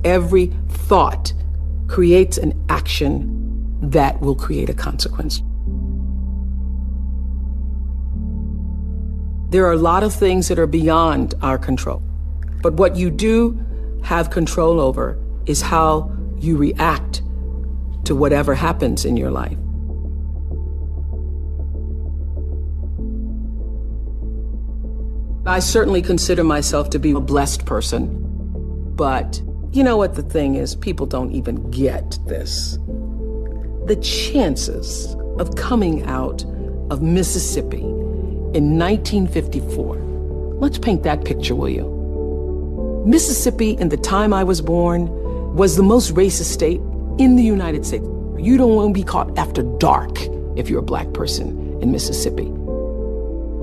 Every thought creates an action that will create a consequence. There are a lot of things that are beyond our control. But what you do have control over is how you react to whatever happens in your life. I certainly consider myself to be a blessed person, but you know what the thing is? People don't even get this. The chances of coming out of Mississippi in 1954, let's paint that picture, will you? Mississippi, in the time I was born, was the most racist state in the United States. You don't want to be caught after dark if you're a black person in Mississippi.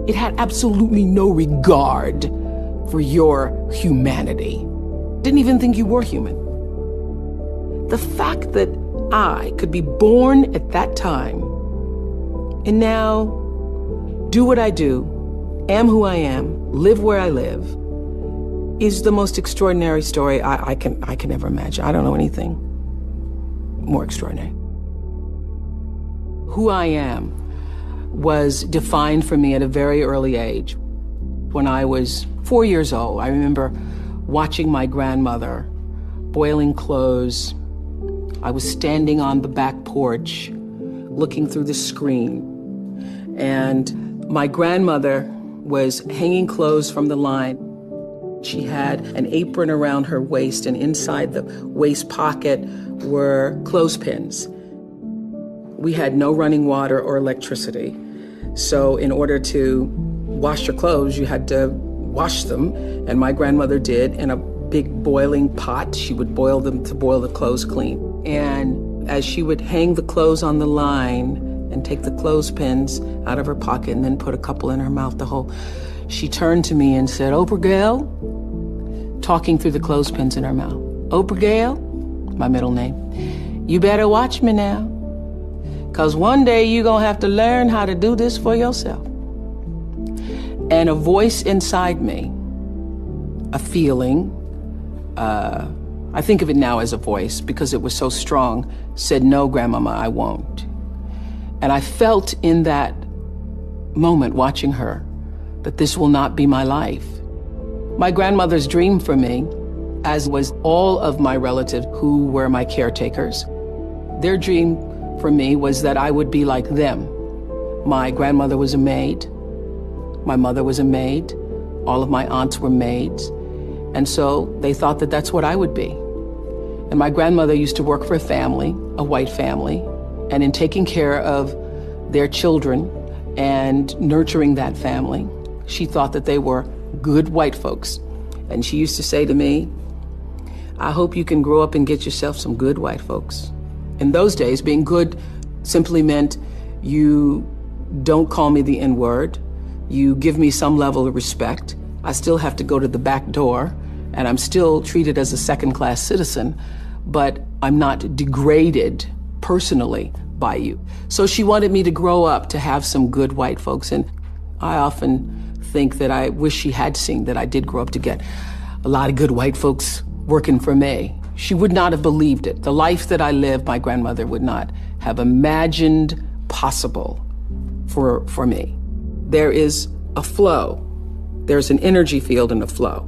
It had absolutely no regard for your humanity. Didn't even think you were human. The fact that I could be born at that time and now do what I do, am who I am, live where I live, is the most extraordinary story I can ever imagine. I don't know anything more extraordinary. Who I am was defined for me at a very early age. When I was 4 years old, I remember watching my grandmother boiling clothes. I was standing on the back porch, looking through the screen, and my grandmother was hanging clothes from the line. She had an apron around her waist, and inside the waist pocket were clothespins. We had no running water or electricity. So in order to wash your clothes, you had to wash them. And my grandmother did in a big boiling pot. She would boil them to boil the clothes clean. And as she would hang the clothes on the line and take the clothespins out of her pocket and then put a couple in her mouth, she turned to me and said, "Oprah Gail," talking through the clothespins in her mouth. "Oprah Gail," my middle name, "you better watch me now, 'cause one day you're gonna have to learn how to do this for yourself." And a voice inside me, a feeling, I think of it now as a voice because it was so strong, said, "No, Grandmama, I won't." And I felt in that moment watching her that this will not be my life. My grandmother's dream for me, as was all of my relatives who were my caretakers, their dream for me was that I would be like them. My grandmother was a maid. My mother was a maid. All of my aunts were maids. And so they thought that that's what I would be. And my grandmother used to work for a family, a white family, and in taking care of their children and nurturing that family, she thought that they were good white folks. And she used to say to me, "I hope you can grow up and get yourself some good white folks." In those days, being good simply meant you don't call me the N-word, you give me some level of respect. I still have to go to the back door, and I'm still treated as a second-class citizen, but I'm not degraded personally by you. So she wanted me to grow up to have some good white folks, and I often think that I wish she had seen that I did grow up to get a lot of good white folks working for me. She would not have believed it. The life that I lived, my grandmother would not have imagined possible for me. There is a flow. There's an energy field and a flow.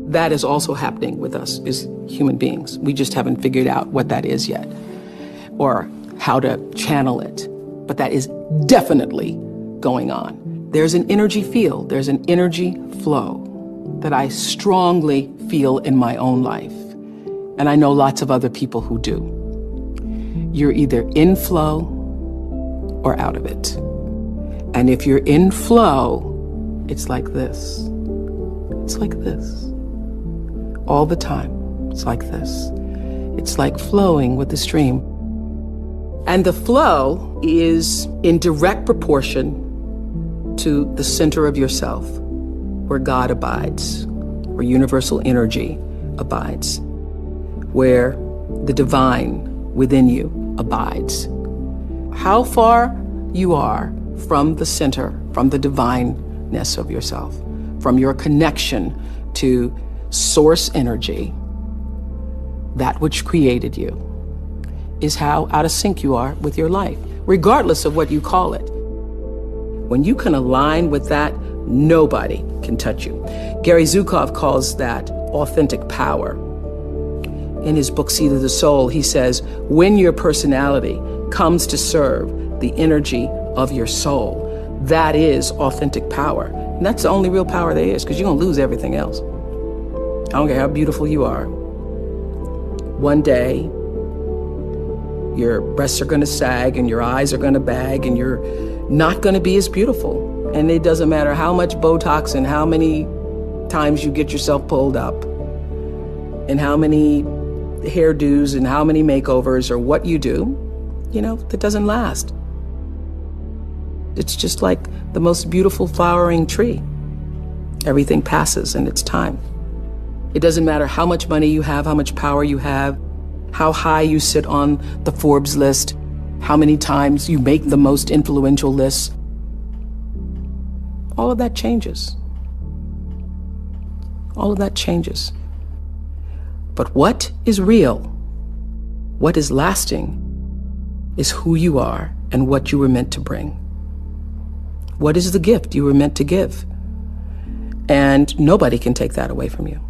That is also happening with us as human beings. We just haven't figured out what that is yet or how to channel it. But that is definitely going on. There's an energy field. There's an energy flow that I strongly feel in my own life. And I know lots of other people who do. You're either in flow or out of it. And if you're in flow, it's like this. It's like this. All the time, it's like this. It's like flowing with the stream. And the flow is in direct proportion to the center of yourself, where God abides, where universal energy abides, where the divine within you abides. How far you are from the center, from the divineness of yourself, from your connection to source energy, that which created you, is how out of sync you are with your life, regardless of what you call it. When you can align with that, nobody can touch you. Gary Zukov calls that authentic power. In his book, Seed of the Soul, he says, when your personality comes to serve the energy of your soul, that is authentic power. And that's the only real power there is, because you're going to lose everything else. I don't care how beautiful you are. One day, your breasts are going to sag and your eyes are going to bag and you're not going to be as beautiful. And it doesn't matter how much Botox and how many times you get yourself pulled up and how many hairdos and how many makeovers or what you do, that doesn't last. It's just like the most beautiful flowering tree. Everything passes in its time. It doesn't matter how much money you have, how much power you have, how high you sit on the Forbes list, how many times you make the most influential lists. All of that changes. All of that changes. But what is real, what is lasting, is who you are and what you were meant to bring. What is the gift you were meant to give? And nobody can take that away from you.